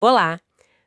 Olá!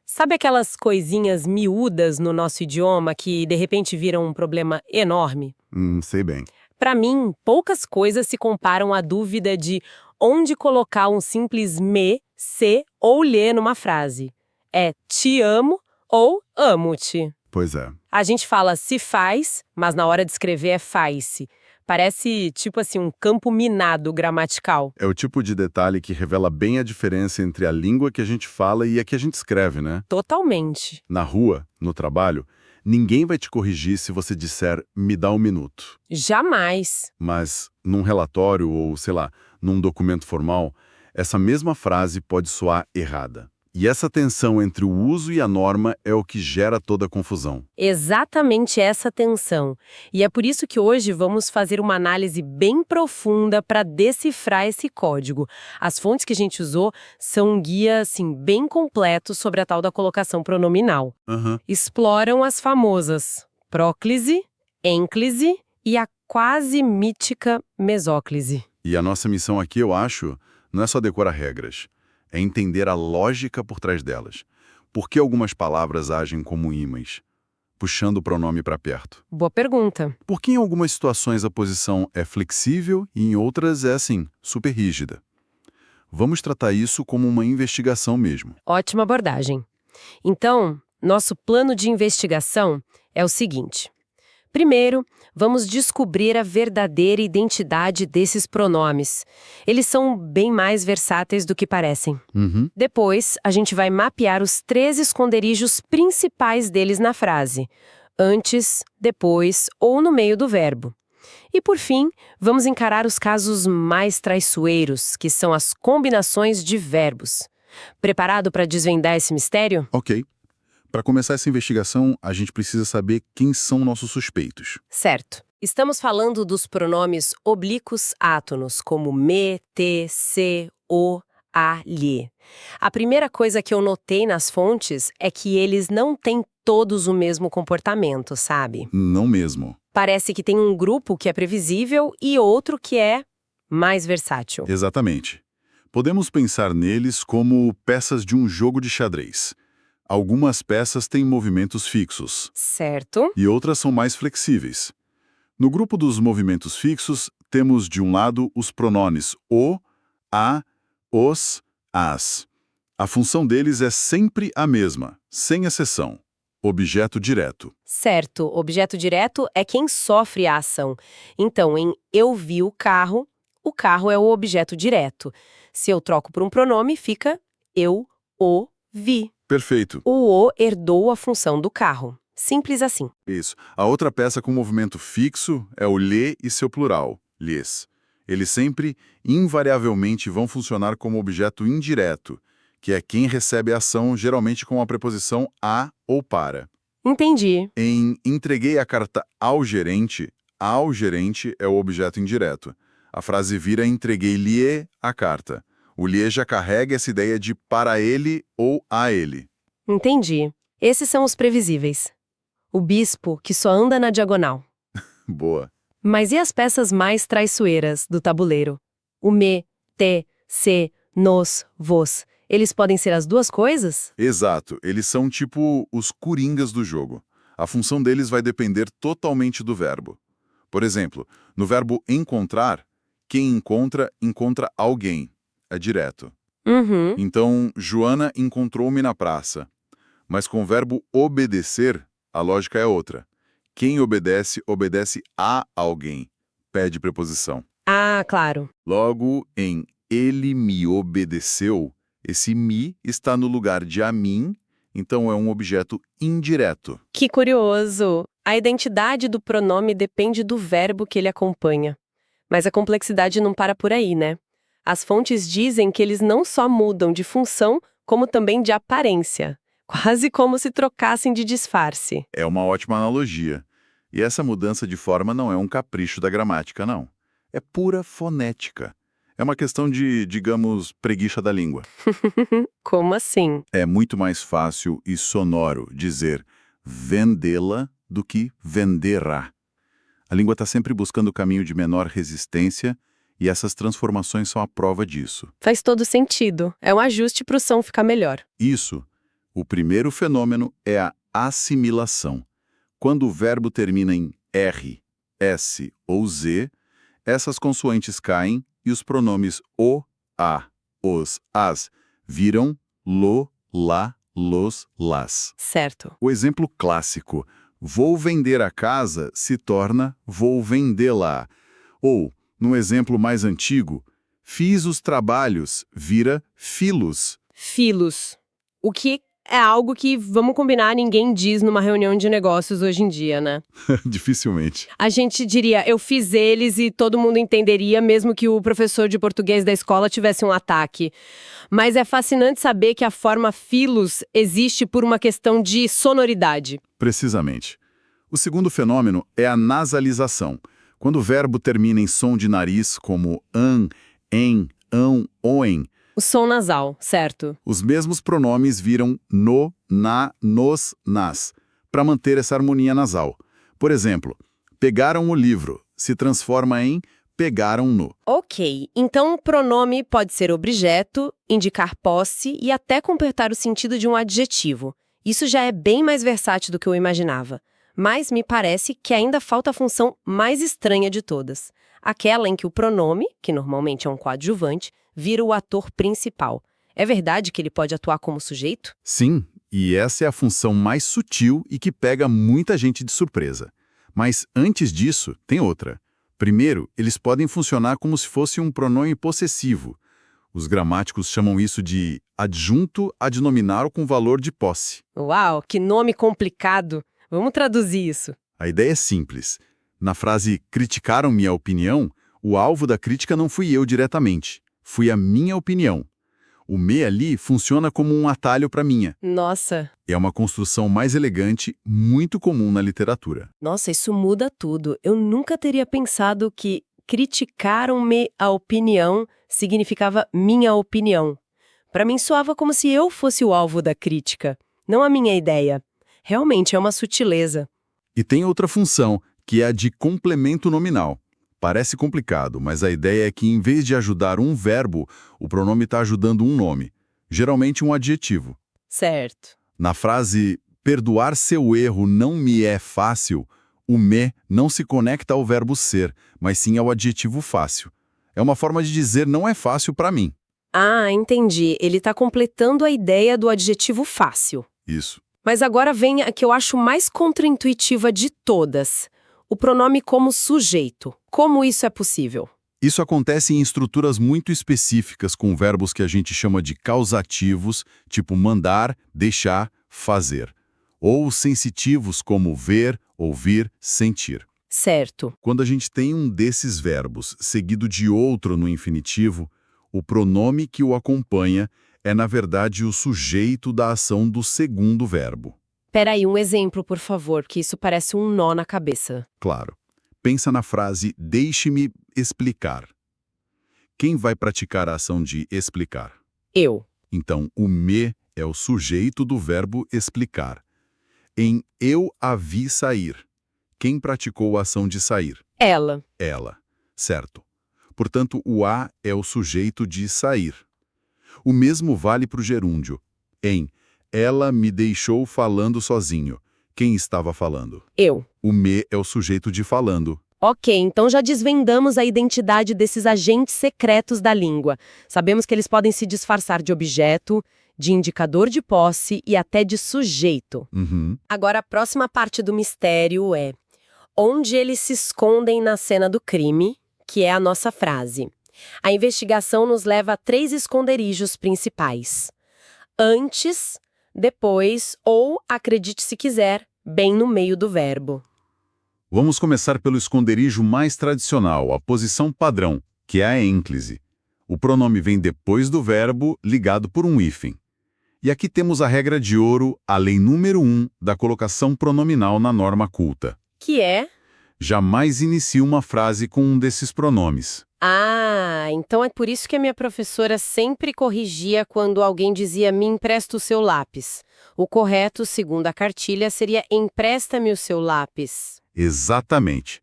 Sabe aquelas coisinhas miúdas no nosso idioma que de repente viram um problema enorme? Sei bem. Para mim, poucas coisas se comparam à dúvida de onde colocar um simples me, se ou lhe numa frase. É te amo ou amo-te. Pois é. A gente fala se faz, mas na hora de escrever é faz-se. Parece tipo assim um campo minado gramatical. É o tipo de detalhe que revela bem a diferença entre a língua que a gente fala e a que a gente escreve, né? Totalmente. Na rua, no trabalho, ninguém vai te corrigir se você disser "me dá um minuto". Jamais. Mas num relatório ou, sei lá, num documento formal, essa mesma frase pode soar errada. E essa tensão entre o uso e a norma é o que gera toda a confusão. Exatamente essa tensão. E é por isso que hoje vamos fazer uma análise bem profunda para decifrar esse código. As fontes que a gente usou são um guia, assim, bem completo sobre a tal da colocação pronominal. Aham. Exploram as famosas próclise, ênclise e a quase mítica mesóclise. E a nossa missão aqui, eu acho, não é só decorar regras, é entender a lógica por trás delas. Por que algumas palavras agem como ímãs, puxando o pronome para perto? Boa pergunta. Por que em algumas situações a posição é flexível e em outras é, assim, super rígida? Vamos tratar isso como uma investigação mesmo. Ótima abordagem. Então, nosso plano de investigação é o seguinte. Primeiro, vamos descobrir a verdadeira identidade desses pronomes. Eles são bem mais versáteis do que parecem. Uhum. Depois, a gente vai mapear os 3 esconderijos principais deles na frase: antes, depois ou no meio do verbo. E por fim, vamos encarar os casos mais traiçoeiros, que são as combinações de verbos. Preparado para desvendar esse mistério? Ok. Para começar essa investigação, a gente precisa saber quem são nossos suspeitos. Certo. Estamos falando dos pronomes oblíquos átonos, como me, te, se, o, a, lhe. A primeira coisa que eu notei nas fontes é que eles não têm todos o mesmo comportamento, sabe? Não mesmo. Parece que tem um grupo que é previsível e outro que é mais versátil. Exatamente. Podemos pensar neles como peças de um jogo de xadrez. Algumas peças têm movimentos fixos Certo? e outras são mais flexíveis. No grupo dos movimentos fixos, temos de um lado os pronomes o, a, os, as. A função deles é sempre a mesma, sem exceção. Objeto direto. Certo. Objeto direto é quem sofre a ação. Então, em eu vi o carro é o objeto direto. Se eu troco por um pronome, fica eu o vi. Perfeito. O herdou a função do carro. Simples assim. Isso. A outra peça com movimento fixo é o lhe e seu plural, lhes. Eles sempre, invariavelmente, vão funcionar como objeto indireto, que é quem recebe a ação, geralmente com a preposição a ou para. Entendi. Em entreguei a carta ao gerente é o objeto indireto. A frase vira entreguei-lhe a carta. O lhe já carrega essa ideia de para ele ou a ele. Entendi. Esses são os previsíveis. O bispo que só anda na diagonal. Boa. Mas e as peças mais traiçoeiras do tabuleiro? O me, te, se, nos, vos. Eles podem ser as duas coisas? Exato, eles são tipo os coringas do jogo. A função deles vai depender totalmente do verbo. Por exemplo, no verbo encontrar, quem encontra, encontra alguém. É direto. Uhum. Então, Joana encontrou-me na praça. Mas com o verbo obedecer, a lógica é outra. Quem obedece, obedece a alguém. Pede preposição. Ah, claro. Logo, em ele me obedeceu, esse me está no lugar de a mim, então é um objeto indireto. Que curioso! A identidade do pronome depende do verbo que ele acompanha. Mas a complexidade não para por aí, né? As fontes dizem que eles não só mudam de função, como também de aparência. Quase como se trocassem de disfarce. É uma ótima analogia. E essa mudança de forma não é um capricho da gramática, não. É pura fonética. É uma questão de, digamos, preguiça da língua. Como assim? É muito mais fácil e sonoro dizer vendê-la do que venderá. A língua está sempre buscando o caminho de menor resistência E essas transformações são a prova disso. Faz todo sentido. É um ajuste para o som ficar melhor. Isso. O primeiro fenômeno é a assimilação. Quando o verbo termina em R, S ou Z, essas consoantes caem e os pronomes o, a, os, as viram lo, lá, los, las. Certo. O exemplo clássico, vou vender a casa, se torna vou vendê-la. Ou, no exemplo mais antigo, fiz os trabalhos, vira filos. Filos. O que é algo que, vamos combinar, ninguém diz numa reunião de negócios hoje em dia, né? Dificilmente. A gente diria, eu fiz eles e todo mundo entenderia, mesmo que o professor de português da escola tivesse um ataque. Mas é fascinante saber que a forma filos existe por uma questão de sonoridade. Precisamente. O segundo fenômeno é a nasalização. Quando o verbo termina em som de nariz, como an, en, ão, oen, O som nasal, certo? os mesmos pronomes viram no, na, nos, nas, para manter essa harmonia nasal. Por exemplo, pegaram o livro, se transforma em pegaram-no. Ok, então o pronome pode ser objeto, indicar posse e até completar o sentido de um adjetivo. Isso já é bem mais versátil do que eu imaginava. Mas me parece que ainda falta a função mais estranha de todas. Aquela em que o pronome, que normalmente é um coadjuvante, vira o ator principal. É verdade que ele pode atuar como sujeito? Sim, e essa é a função mais sutil e que pega muita gente de surpresa. Mas antes disso, tem outra. Primeiro, eles podem funcionar como se fosse um pronome possessivo. Os gramáticos chamam isso de adjunto adnominal com valor de posse. Uau, que nome complicado! Vamos traduzir isso. A ideia é simples. Na frase criticaram minha opinião, o alvo da crítica não fui eu diretamente. Fui a minha opinião. O me ali funciona como um atalho para minha. Nossa, É uma construção mais elegante, muito comum na literatura. isso muda tudo. Eu nunca teria pensado que criticaram-me a opinião significava minha opinião. Para mim soava como se eu fosse o alvo da crítica, não a minha ideia. Realmente é uma sutileza. E tem outra função, que é a de complemento nominal. Parece complicado, mas a ideia é que em vez de ajudar um verbo, o pronome está ajudando um nome, geralmente um adjetivo. Certo. Na frase perdoar seu erro não me é fácil, o me não se conecta ao verbo ser, mas sim ao adjetivo fácil. É uma forma de dizer não é fácil para mim. Ah, entendi. Ele está completando a ideia do adjetivo fácil. Isso. Mas agora vem a que eu acho mais contraintuitiva de todas. O pronome como sujeito. Como isso é possível? Isso acontece em estruturas muito específicas com verbos que a gente chama de causativos, tipo mandar, deixar, fazer. Ou sensitivos como ver, ouvir, sentir. Certo. Quando a gente tem um desses verbos seguido de outro no infinitivo, o pronome que o acompanha é, na verdade, o sujeito da ação do segundo verbo. Peraí, um exemplo, por favor, que isso parece um nó na cabeça. Claro. Pensa na frase deixe-me explicar. Quem vai praticar a ação de explicar? Eu. Então, o me é o sujeito do verbo explicar. Em eu a vi sair, quem praticou a ação de sair? Ela. Ela. Certo. Portanto, o a é o sujeito de sair. O mesmo vale para o gerúndio. Em ela me deixou falando sozinho. Quem estava falando? Eu. O me é o sujeito de falando. Ok, então já desvendamos a identidade desses agentes secretos da língua. Sabemos que eles podem se disfarçar de objeto, de indicador de posse e até de sujeito. Uhum. Agora, a próxima parte do mistério é onde eles se escondem na cena do crime, que é a nossa frase. A investigação nos leva a 3 esconderijos principais. Antes, depois ou, acredite se quiser, bem no meio do verbo. Vamos começar pelo esconderijo mais tradicional, a posição padrão, que é a ênclise. O pronome vem depois do verbo, ligado por um hífen. E aqui temos a regra de ouro, a lei número 1 da colocação pronominal na norma culta. Que é? Jamais inicie uma frase com um desses pronomes. Ah, então é por isso que a minha professora sempre corrigia quando alguém dizia me empresta o seu lápis. O correto, segundo a cartilha, seria empresta-me o seu lápis. Exatamente.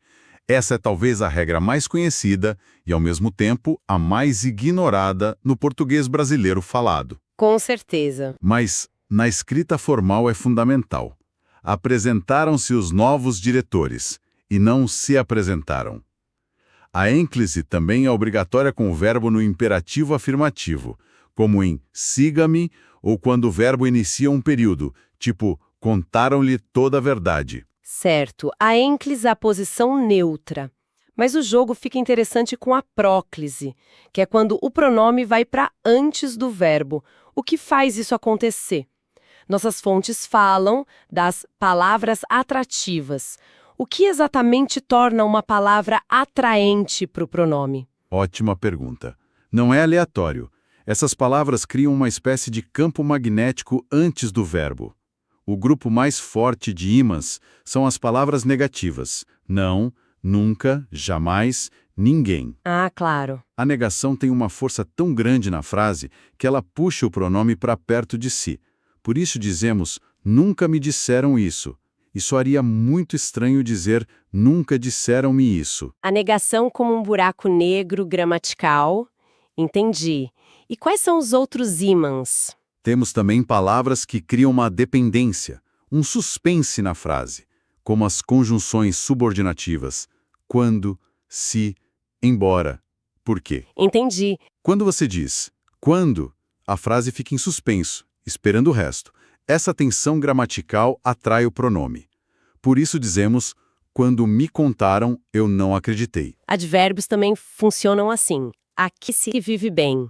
Essa é talvez a regra mais conhecida e, ao mesmo tempo, a mais ignorada no português brasileiro falado. Com certeza. Mas, na escrita formal é fundamental. Apresentaram-se os novos diretores, e não se apresentaram. A ênclise também é obrigatória com o verbo no imperativo afirmativo, como em siga-me ou quando o verbo inicia um período, tipo contaram-lhe toda a verdade. Certo, a ênclise é a posição neutra. Mas o jogo fica interessante com a próclise, que é quando o pronome vai para antes do verbo. O que faz isso acontecer? Nossas fontes falam das palavras atrativas. O que exatamente torna uma palavra atraente para o pronome? Ótima pergunta. Não é aleatório. Essas palavras criam uma espécie de campo magnético antes do verbo. O grupo mais forte de ímãs são as palavras negativas. Não, nunca, jamais, ninguém. Ah, claro. A negação tem uma força tão grande na frase que ela puxa o pronome para perto de si. Por isso dizemos, nunca me disseram isso. E soaria muito estranho dizer, nunca disseram-me isso. A negação como um buraco negro gramatical. Entendi. E quais são os outros ímãs? Temos também palavras que criam uma dependência, um suspense na frase, como as conjunções subordinativas, quando, se, embora, por quê. Entendi. Quando você diz quando, a frase fica em suspenso, esperando o resto. Essa tensão gramatical atrai o pronome. Por isso dizemos, quando me contaram, eu não acreditei. Advérbios também funcionam assim. Aqui se vive bem.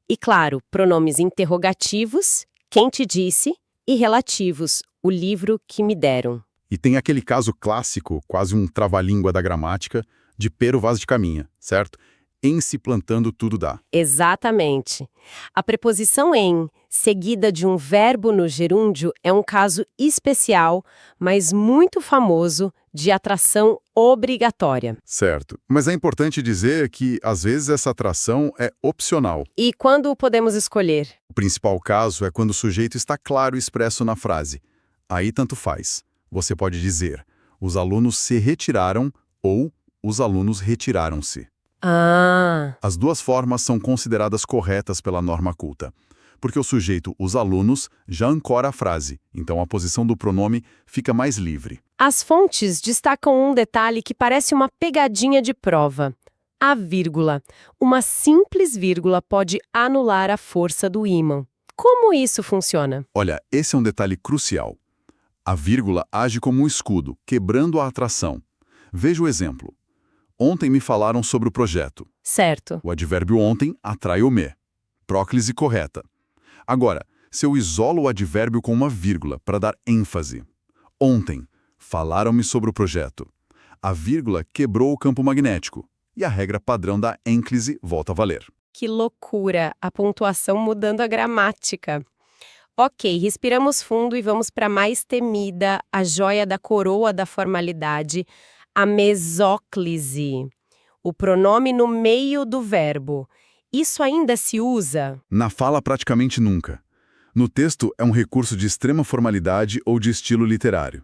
E claro, pronomes interrogativos, quem te disse, e relativos, o livro que me deram. E tem aquele caso clássico, quase um trava-língua da gramática, de pero vaz de caminha, certo? Em se plantando tudo dá. Exatamente. A preposição em, seguida de um verbo no gerúndio, é um caso especial, mas muito famoso, de atração obrigatória. Certo. Mas é importante dizer que, às vezes, essa atração é opcional. E quando podemos escolher? O principal caso é quando o sujeito está claro e expresso na frase. Aí tanto faz. Você pode dizer, os alunos se retiraram ou os alunos retiraram-se. Ah, As duas formas são consideradas corretas pela norma culta, porque o sujeito, os alunos, já ancora a frase, então a posição do pronome fica mais livre. as fontes destacam um detalhe que parece uma pegadinha de prova. A vírgula. Uma simples vírgula pode anular a força do ímã. Como isso funciona? Olha, esse é um detalhe crucial. A vírgula age como um escudo, quebrando a atração. Veja o exemplo. Ontem me falaram sobre o projeto. Certo. O advérbio ontem atrai o me. Próclise correta. Agora, se eu isolo o advérbio com uma vírgula para dar ênfase. Ontem, falaram-me sobre o projeto. A vírgula quebrou o campo magnético e a regra padrão da ênclise volta a valer. Que loucura! A pontuação mudando a gramática. Ok, respiramos fundo e vamos para a mais temida, a joia da coroa da formalidade, a mesóclise. O pronome no meio do verbo. Isso ainda se usa? Na fala, praticamente nunca. No texto, é um recurso de extrema formalidade ou de estilo literário.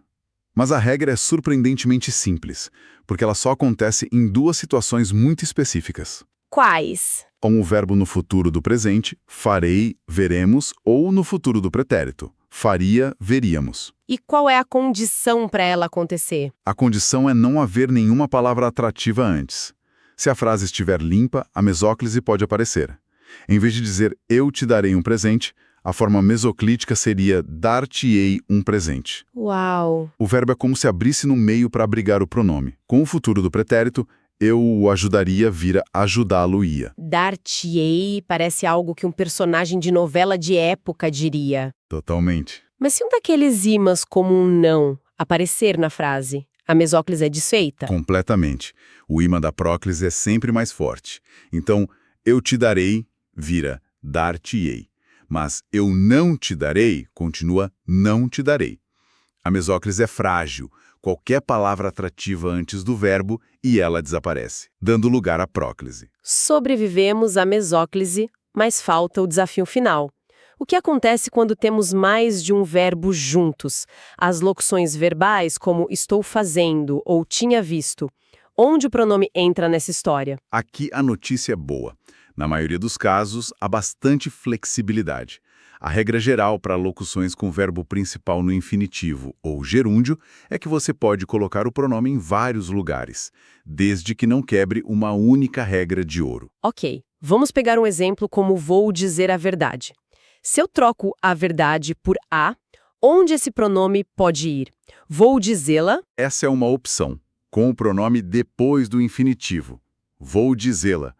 Mas a regra é surpreendentemente simples, porque ela só acontece em duas situações muito específicas. Quais? Com o verbo no futuro do presente, farei, veremos, ou no futuro do pretérito, faria, veríamos. E qual é a condição para ela acontecer? A condição é não haver nenhuma palavra atrativa antes. Se a frase estiver limpa, a mesóclise pode aparecer. Em vez de dizer eu te darei um presente, a forma mesoclítica seria dar-te-ei um presente. Uau! O verbo é como se abrisse no meio para abrigar o pronome. Com o futuro do pretérito, eu o ajudaria vira ajudá-lo-ia. Dar-te-ei parece algo que um personagem de novela de época diria. Totalmente. Mas se um daqueles ímãs como um não aparecer na frase, a mesóclise é desfeita? Completamente. O ímã da próclise é sempre mais forte. Então, eu te darei vira dar-te-ei. Mas eu não te darei continua não te darei. A mesóclise é frágil. Qualquer palavra atrativa antes do verbo e ela desaparece, dando lugar à próclise. Sobrevivemos à mesóclise, mas falta o desafio final. O que acontece quando temos mais de um verbo juntos? As locuções verbais, como estou fazendo ou tinha visto. Onde o pronome entra nessa história? Aqui a notícia é boa. Na maioria dos casos, há bastante flexibilidade. A regra geral para locuções com verbo principal no infinitivo ou gerúndio é que você pode colocar o pronome em vários lugares, desde que não quebre uma única regra de ouro. Ok, vamos pegar um exemplo como vou dizer a verdade. Se eu troco a verdade por a, onde esse pronome pode ir? Vou dizê-la? Essa é uma opção, com o pronome depois do infinitivo. Vou dizê-la.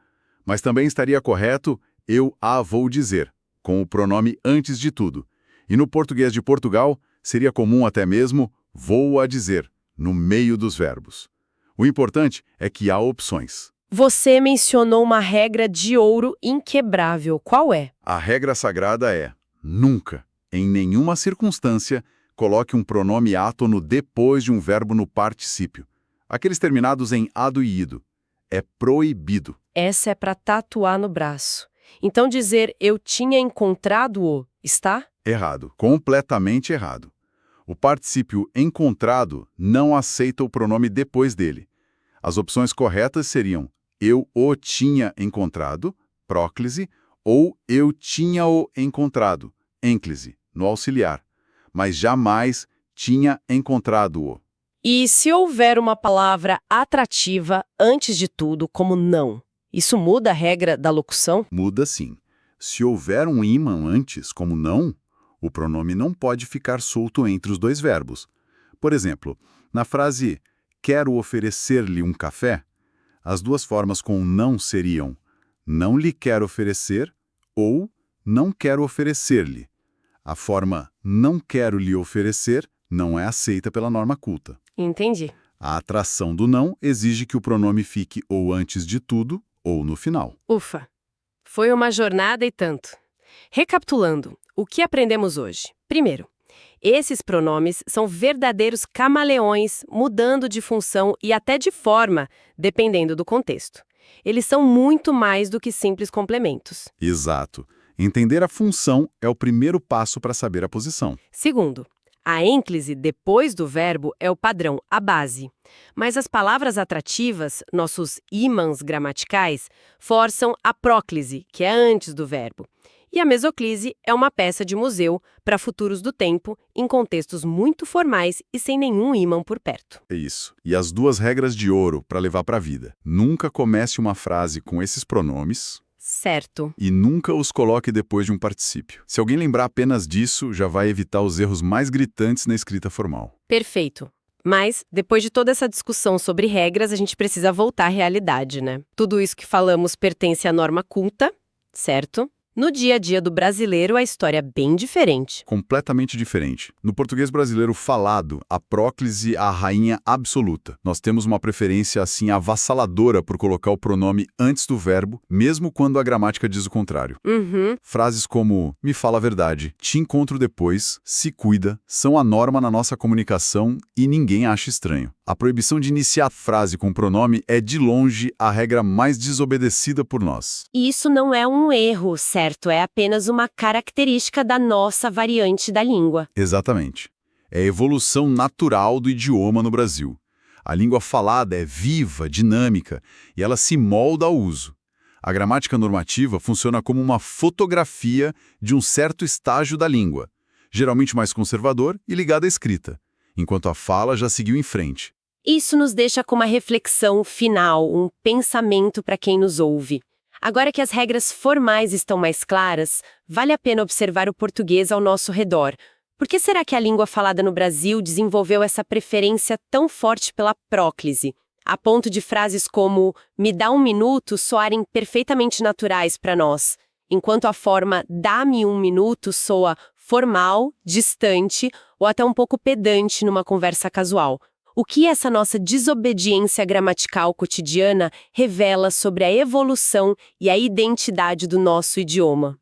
Mas também estaria correto eu a vou dizer, com o pronome antes de tudo. E no português de Portugal, seria comum até mesmo vou a dizer, no meio dos verbos. O importante é que há opções. Você mencionou uma regra de ouro inquebrável. Qual é? A regra sagrada é, nunca, em nenhuma circunstância, coloque um pronome átono depois de um verbo no particípio. Aqueles terminados em ado e ido. É proibido. Essa é para tatuar no braço. Então dizer eu tinha encontrado-o está? Errado, completamente errado. O particípio encontrado não aceita o pronome depois dele. As opções corretas seriam eu o tinha encontrado, próclise, ou eu tinha-o encontrado, ênclise, no auxiliar. Mas jamais tinha encontrado-o. E se houver uma palavra atrativa antes de tudo, como não, isso muda a regra da locução? Muda sim. Se houver um ímã antes, como não, o pronome não pode ficar solto entre os dois verbos. Por exemplo, na frase quero oferecer-lhe um café, as duas formas com não seriam não lhe quero oferecer ou não quero oferecer-lhe. A forma não quero lhe oferecer não é aceita pela norma culta. Entendi. A atração do não exige que o pronome fique ou antes de tudo ou no final. Ufa! Foi uma jornada e tanto. Recapitulando, o que aprendemos hoje? Primeiro, esses pronomes são verdadeiros camaleões, mudando de função e até de forma, dependendo do contexto. Eles são muito mais do que simples complementos. Exato. Entender a função é o primeiro passo para saber a posição. Segundo, a ênclise depois do verbo é o padrão, a base. Mas as palavras atrativas, nossos ímãs gramaticais, forçam a próclise, que é antes do verbo. E a mesoclise é uma peça de museu para futuros do tempo, em contextos muito formais e sem nenhum ímã por perto. É isso. E as duas regras de ouro para levar para a vida. Nunca comece uma frase com esses pronomes. Certo. E nunca os coloque depois de um particípio. Se alguém lembrar apenas disso, já vai evitar os erros mais gritantes na escrita formal. Perfeito. Mas, depois de toda essa discussão sobre regras, a gente precisa voltar à realidade, né? Tudo isso que falamos pertence à norma culta, certo? No dia a dia do brasileiro, a história é bem diferente. Completamente diferente. No português brasileiro falado, a próclise é a rainha absoluta. Nós temos uma preferência assim avassaladora por colocar o pronome antes do verbo, mesmo quando a gramática diz o contrário. Frases como me fala a verdade, te encontro depois, se cuida, são a norma na nossa comunicação e ninguém acha estranho. A proibição de iniciar a frase com pronome é, de longe, a regra mais desobedecida por nós. E isso não é um erro, certo? É apenas uma característica da nossa variante da língua. Exatamente. É a evolução natural do idioma no Brasil. A língua falada é viva, dinâmica, e ela se molda ao uso. A gramática normativa funciona como uma fotografia de um certo estágio da língua, geralmente mais conservador e ligado à escrita, enquanto a fala já seguiu em frente. Isso nos deixa com uma reflexão final, um pensamento para quem nos ouve. Agora que as regras formais estão mais claras, vale a pena observar o português ao nosso redor. Por que será que a língua falada no Brasil desenvolveu essa preferência tão forte pela próclise, a ponto de frases como "me dá um minuto" soarem perfeitamente naturais para nós, enquanto a forma "dá-me um minuto" soa formal, distante ou até um pouco pedante numa conversa casual? O que essa nossa desobediência gramatical cotidiana revela sobre a evolução e a identidade do nosso idioma?